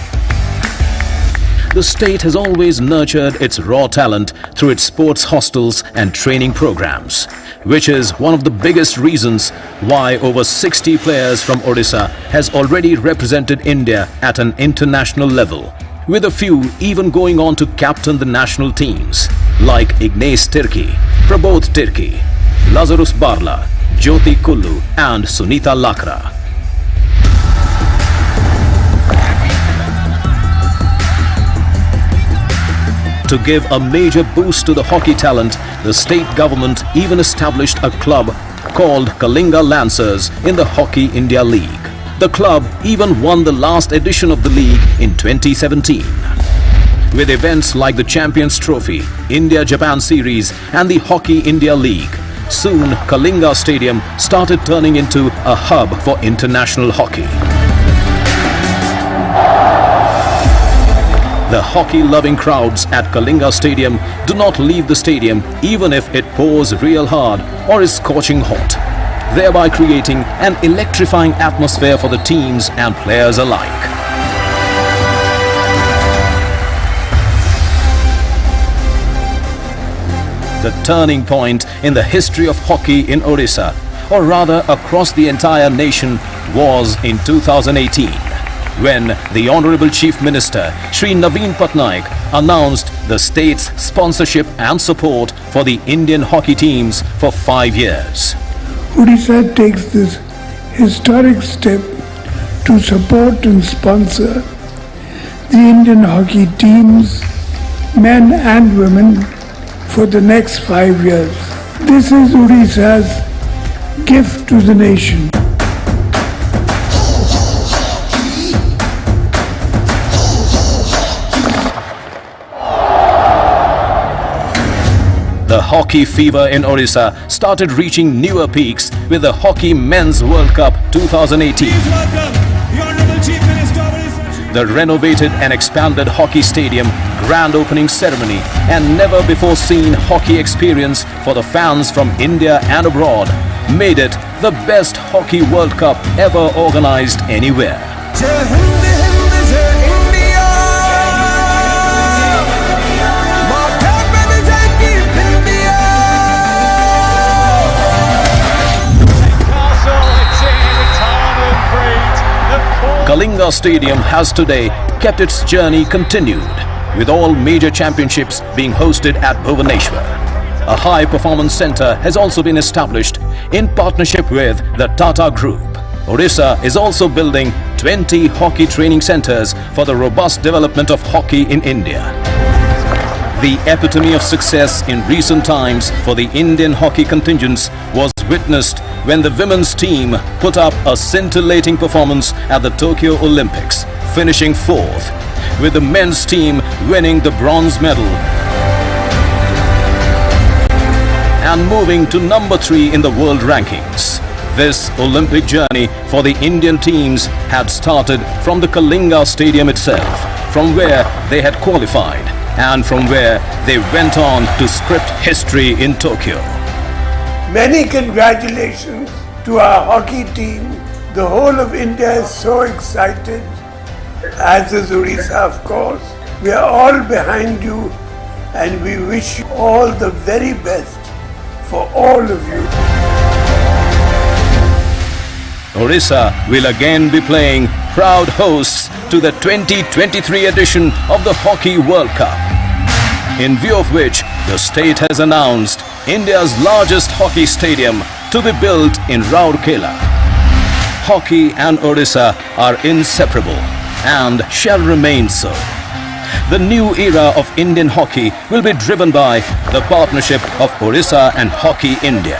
P: The state has always nurtured its raw talent through its sports hostels and training programs, which is one of the biggest reasons why over 60 players from Odisha has already represented India at an international level, with a few even going on to captain the national teams, like Ignace Tirki, Prabodh Tirki, Lazarus Barla, Jyoti Kullu and Sunita Lakra. To give a major boost to the hockey talent, the state government even established a club called Kalinga Lancers in the Hockey India League. The club even won the last edition of the league in 2017. With events like the Champions Trophy, India-Japan Series and the Hockey India League, soon Kalinga Stadium started turning into a hub for international hockey. The hockey-loving crowds at Kalinga Stadium do not leave the stadium even if it pours real hard or is scorching hot, thereby creating an electrifying atmosphere for the teams and players alike. The turning point in the history of hockey in Odisha, or rather across the entire nation, was in 2018. When the Honorable Chief Minister Shri Naveen Patnaik announced the state's sponsorship and support for the Indian hockey teams for 5 years.
Q: Odisha takes this historic step to support and sponsor the Indian hockey teams, men and women, for the next 5 years. This is Odisha's gift to the nation.
P: The hockey fever in Odisha started reaching newer peaks with the Hockey Men's World Cup 2018. The renovated and expanded hockey stadium, grand opening ceremony and never before seen hockey experience for the fans from India and abroad made it the best Hockey World Cup ever organized anywhere. Kalinga Stadium has today kept its journey continued, with all major championships being hosted at Bhubaneswar. A high-performance centre has also been established in partnership with the Tata Group. Odisha is also building 20 hockey training centres for the robust development of hockey in India. The epitome of success in recent times for the Indian hockey contingents was witnessed when the women's team put up a scintillating performance at the Tokyo Olympics, finishing 4th, with the men's team winning the bronze medal and moving to number 3 in the world rankings. This Olympic journey for the Indian teams had started from the Kalinga Stadium itself, from where they had qualified and from where they went on to script history in Tokyo.
Q: Many congratulations to our hockey team. The whole of India is so excited, as is Odisha, of course. We are all behind you and we wish you all the very best for all of you.
P: Odisha will again be playing proud hosts to the 2023 edition of the Hockey World Cup, in view of which the state has announced India's largest hockey stadium to be built in Rourkela. Hockey and Odisha are inseparable and shall remain so. the new era of Indian hockey will be driven by the partnership of Orissa and Hockey India.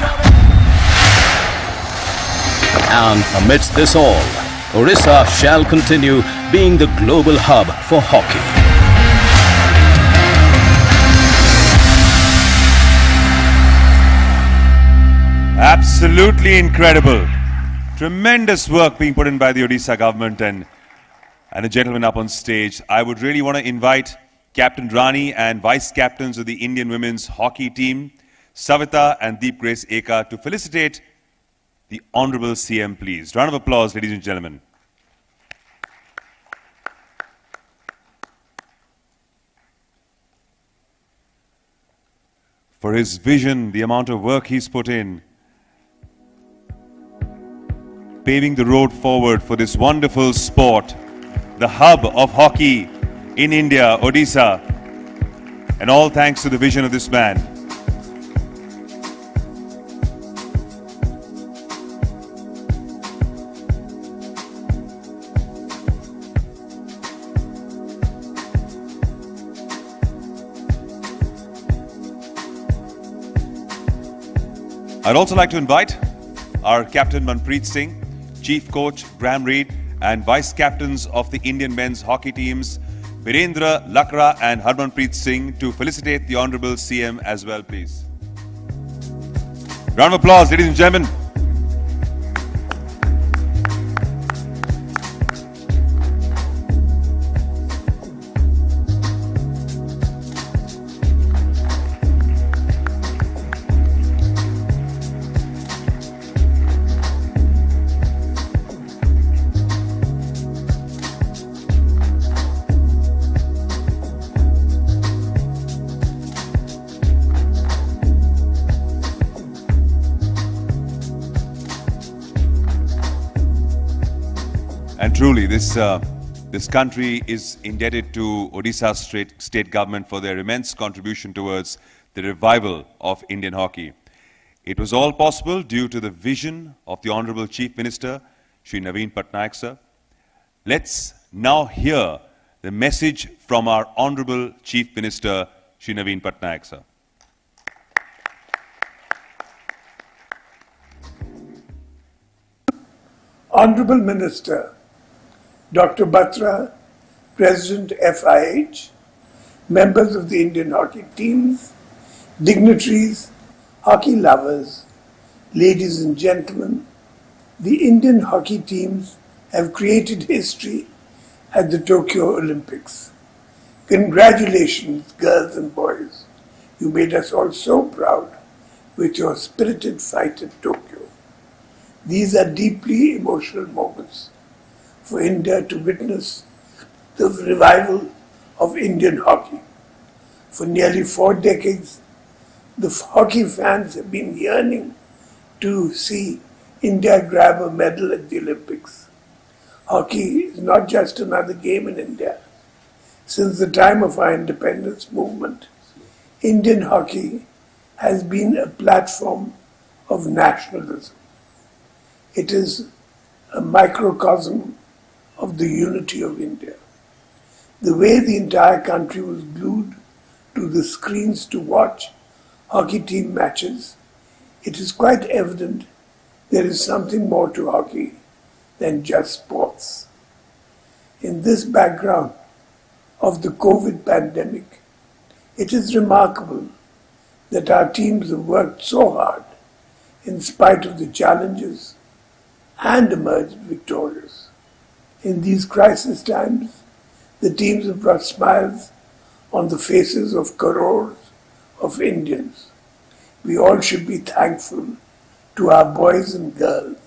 P: And amidst this all, Orissa shall continue being the global hub for hockey.
B: Absolutely incredible. Tremendous work being put in by the Odisha government and the gentleman up on stage. I would really want to invite Captain Rani and Vice Captains of the Indian Women's Hockey Team, Savita and Deep Grace Eka, to felicitate the Honorable CM, please. Round of applause, ladies and gentlemen. For his vision, the amount of work he's put in, paving the road forward for this wonderful sport, the hub of hockey in India, Odisha, and all thanks to the vision of this man. I'd also like to invite our Captain Manpreet Singh, Chief Coach Graham Reid, and Vice Captains of the Indian men's hockey teams, Virendra Lakra and Harmanpreet Singh, to felicitate the Honorable CM as well, please. Round of applause, ladies and gentlemen. And truly, this country is indebted to Odisha state government for their immense contribution towards the revival of Indian hockey. It was all possible due to the vision of the Honorable Chief Minister, Shri Naveen Patnaik sir. Let's now hear the message from our Honorable Chief Minister, Shri Naveen Patnaik sir.
Q: Honorable Minister, Dr. Batra, President FIH, members of the Indian hockey teams, dignitaries, hockey lovers, ladies and gentlemen, the Indian hockey teams have created history at the Tokyo Olympics. Congratulations, girls and boys. You made us all so proud with your spirited fight at Tokyo. These are deeply emotional moments for India to witness the revival of Indian hockey. For nearly 4 decades, the hockey fans have been yearning to see India grab a medal at the Olympics. Hockey is not just another game in India. Since the time of our independence movement, Indian hockey has been a platform of nationalism. It is a microcosm of the unity of India. The way the entire country was glued to the screens to watch hockey team matches, it is quite evident there is something more to hockey than just sports. In this background of the COVID pandemic, it is remarkable that our teams have worked so hard in spite of the challenges and emerged victorious. In these crisis times, the teams have brought smiles on the faces of crores of Indians. We all should be thankful to our boys and girls.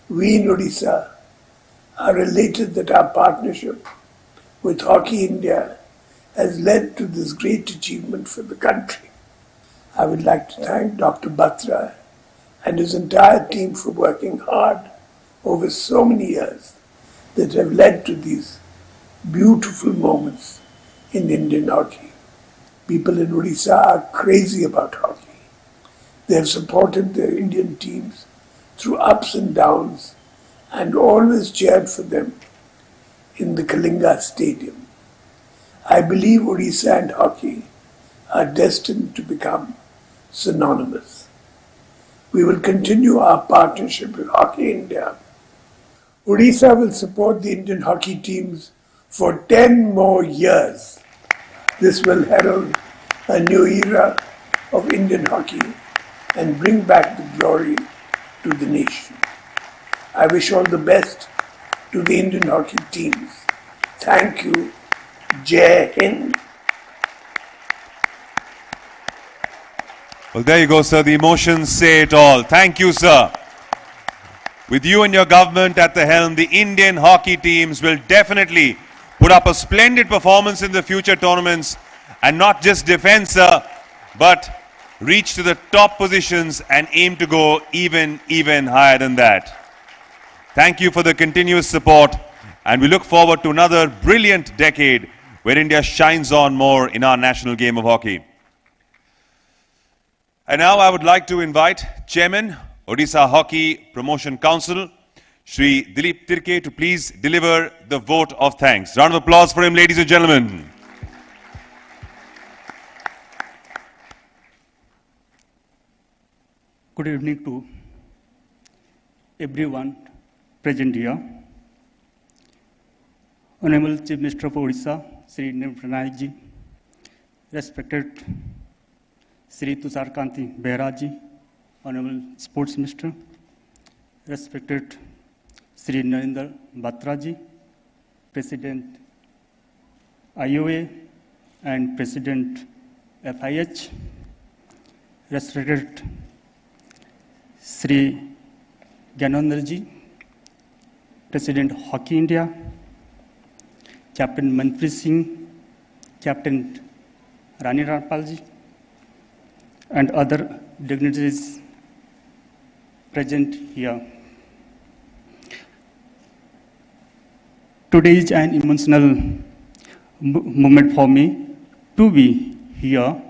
Q: We in Odisha are elated that our partnership with Hockey India has led to this great achievement for the country. I would like to thank Dr. Batra and his entire team for working hard over so many years that have led to these beautiful moments in Indian hockey. People in Odisha are crazy about hockey. They have supported their Indian teams through ups and downs and always cheered for them in the Kalinga Stadium. I believe Odisha and hockey are destined to become synonymous. We will continue our partnership with Hockey India. Odisha will support the Indian hockey teams for 10 more years. This will herald a new era of Indian hockey and bring back the glory to the nation. I wish all the best to the Indian hockey teams. Thank you. Jai Hind.
B: Well, there you go, sir. The emotions say it all. Thank you, sir. With you and your government at the helm, the Indian hockey teams will definitely put up a splendid performance in the future tournaments and not just defend, sir, but reach to the top positions and aim to go even higher than that. Thank you for the continuous support, and we look forward to another brilliant decade where India shines on more in our national game of hockey. And now I would like to invite Chairman, Odisha Hockey Promotion Council, Shri Dilip Tirke, to please deliver the vote of thanks. Round of applause for him, ladies and gentlemen.
R: Good evening to everyone present here. Honorable Chief Minister of Odisha, Shri Narendra Nayak ji, respected Shri Tushar Kanti Behera ji, Honorable Sports Minister, respected Shri Narendra Batra ji, President IOA and President FIH, respected Shri Gyanendra ji, President Hockey India, Captain Manpreet Singh, Captain Rani Ranpal ji, and other dignitaries present here. Today is an emotional moment for me to be here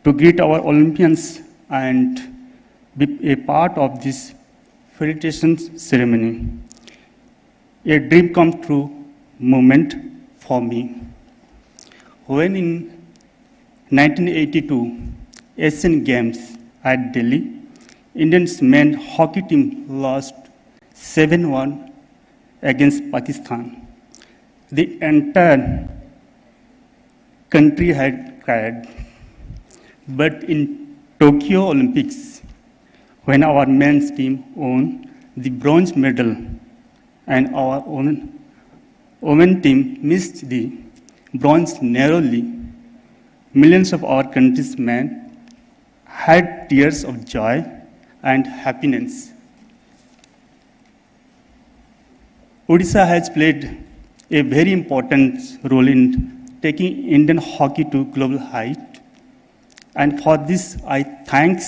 R: to greet our Olympians and be a part of this felicitation ceremony. A dream come true moment for me. When in 1982 Asian Games at Delhi, Indians men's hockey team lost 7-1 against Pakistan. The entire country had cried. But in Tokyo Olympics, when our men's team won the bronze medal and our women's team missed the bronze narrowly, millions of our country's men had tears of joy and happiness. Odisha has played a very important role in taking Indian hockey to global height, and for this I thank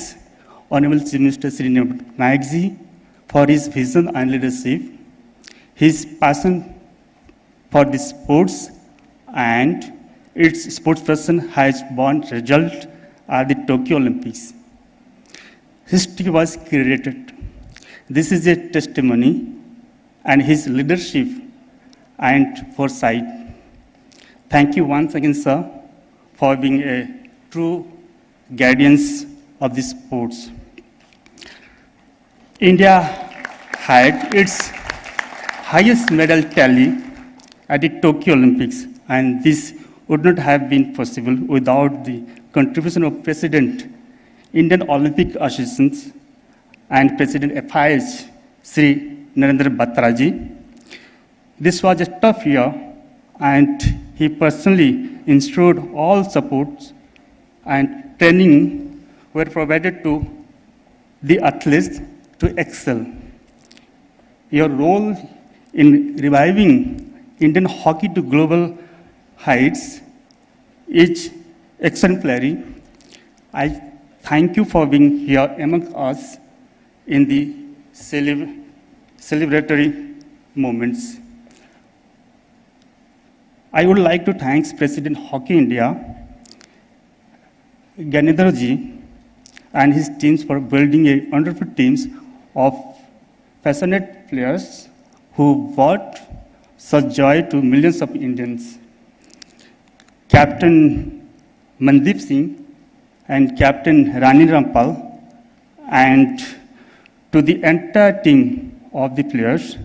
R: Honorable Chief Minister Shri Narendra Nayak ji for his vision and leadership, his passion for the sports, and its sportsperson has borne result at the Tokyo Olympics. History was created. This is a testimony and his leadership and foresight. Thank you once again, sir, for being a true guardians of the sports. India had its highest medal tally at the Tokyo Olympics, and this would not have been possible without the contribution of President, Indian Olympic Association, and President FIH, Sri Narendra Batra ji. This was a tough year, and he personally ensured all supports and training were provided to the athletes to excel. Your role in reviving Indian hockey to global heights is exemplary. I thank you for being here among us in the celebratory moments. I would like to thank President Hockey India, Gyanendra ji, and his teams for building a wonderful teams of passionate players who brought such joy to millions of Indians. Captain Mandeep Singh and Captain Rani Rampal, and to the entire team of the players,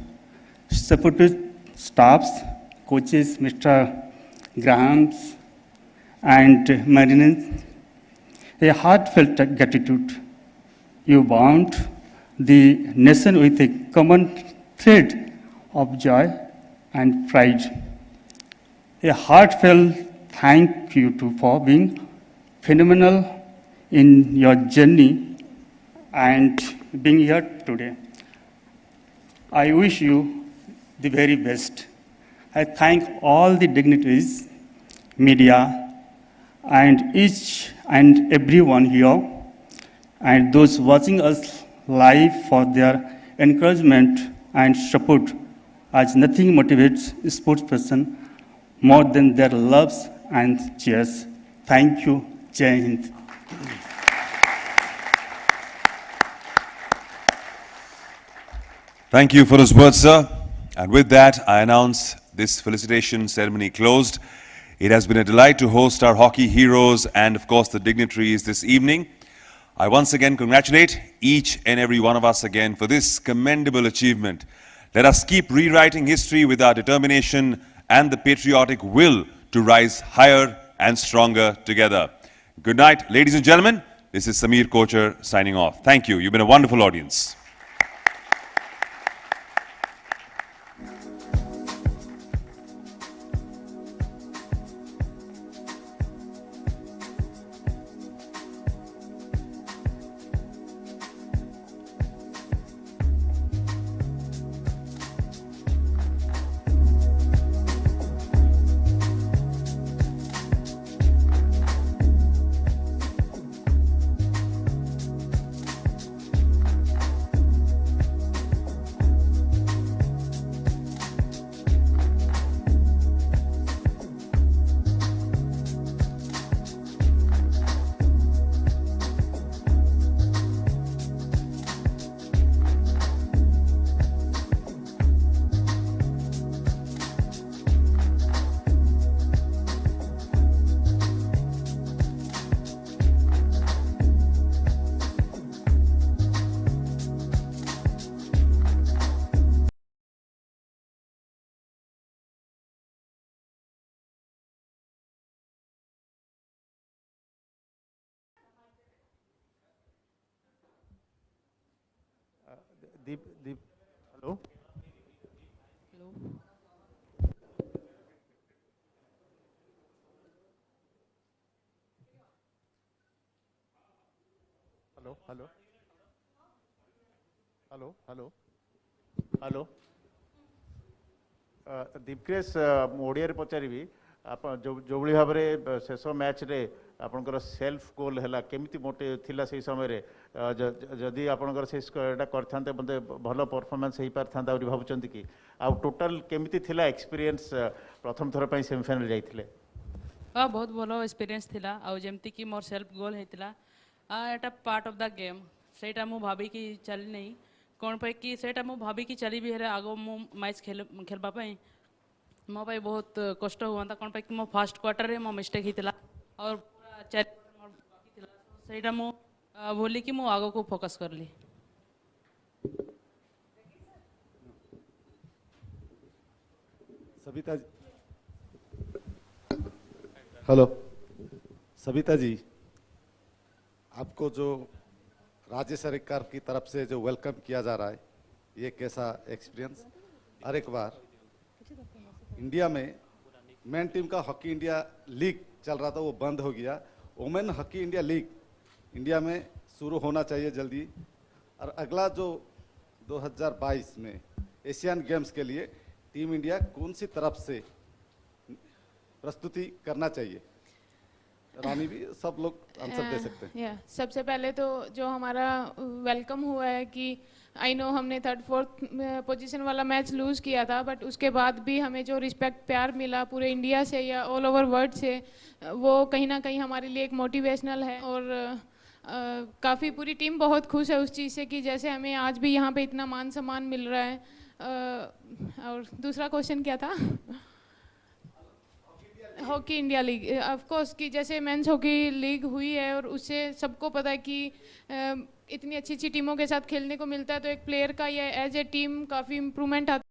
R: supportive staffs, coaches, Mr. Grahams and Marinans, a heartfelt gratitude. You bound the nation with a common thread of joy and pride. A heartfelt thank you for being phenomenal in your journey and being here today. I wish you the very best. I thank all the dignitaries, media, and each and everyone here, and those watching us live for their encouragement and support, as nothing motivates a sports person more than their loves and cheers. Thank you. Jai Hind.
B: Thank you for those words, sir. And with that, I announce this felicitation ceremony closed. It has been a delight to host our hockey heroes and, of course, the dignitaries this evening. I once again congratulate each and every one of us again for this commendable achievement. Let us keep rewriting history with our determination and the patriotic will to rise higher and stronger together. Good night, ladies and gentlemen. This is Sameer Kochar signing off. Thank you. You've been a wonderful audience.
S: Deep, hello?
F: Hello.
S: Hello? Hello? दीपक्रेश Odia पचारि आप जो भाव में शेष match रे आपनकर self goal है केमी मोटे थिला से समय जदि आपनकर सेटा करते मते भल परफॉर्मेंस हो पार था भावुंट कि आ टोटाल केमी थिला एक्सपीरियंस प्रथम थर पर सेमीफाइनल जाइथिले
F: हाँ बहुत भल एक्सपीरियंस थिला आ जेमती कि मोर सेल्फ गोल होता एटा पार्ट ऑफ द गेम सेटा मु भाभी कि चली नहीं कौन पे कि सेटा मु भाभी कि चली भी है आगो मु मैच खेलबा पई मो भाई बहुत कष्ट हुआ कौन पे कि मो फर्स्ट क्वार्टर रे मो मिस्टेक हितला और पूरा चैट मोर बाकी थिला सेटा मु बोली कि मु आगो को फोकस करली
S: सविता हेलो सविता जी आपको जो राज्य सरकार की तरफ से जो वेलकम किया जा रहा है ये कैसा एक्सपीरियंस और एक बार इंडिया में मेन टीम का हॉकी इंडिया लीग चल रहा था वो बंद हो गया women hockey India league India में शुरू होना चाहिए जल्दी और अगला जो 2022 में एशियन गेम्स के लिए टीम इंडिया कौन सी तरफ से प्रस्तुति करना चाहिए रानी भी सब लोग आंसर दे सकते हैं
C: सबसे पहले तो जो हमारा वेलकम हुआ है कि आई नो हमने 3rd 4th पोजीशन वाला मैच लूज़ किया था बट उसके बाद भी हमें जो रिस्पेक्ट प्यार मिला पूरे इंडिया से या ऑल ओवर वर्ल्ड से वो कहीं ना कहीं हमारे लिए एक मोटिवेशनल है और काफ़ी पूरी टीम बहुत खुश है उस चीज़ से कि जैसे हमें आज भी यहाँ पे इतना मान सम्मान मिल रहा है और दूसरा क्वेश्चन क्या था hockey India league of course कि जैसे मेंस हॉकी लीग हुई है और उससे सबको पता है कि इतनी अच्छी अच्छी टीमों के साथ खेलने को मिलता है, तो एक प्लेयर का ये एज ए टीम काफ़ी इम्प्रूवमेंट आता है।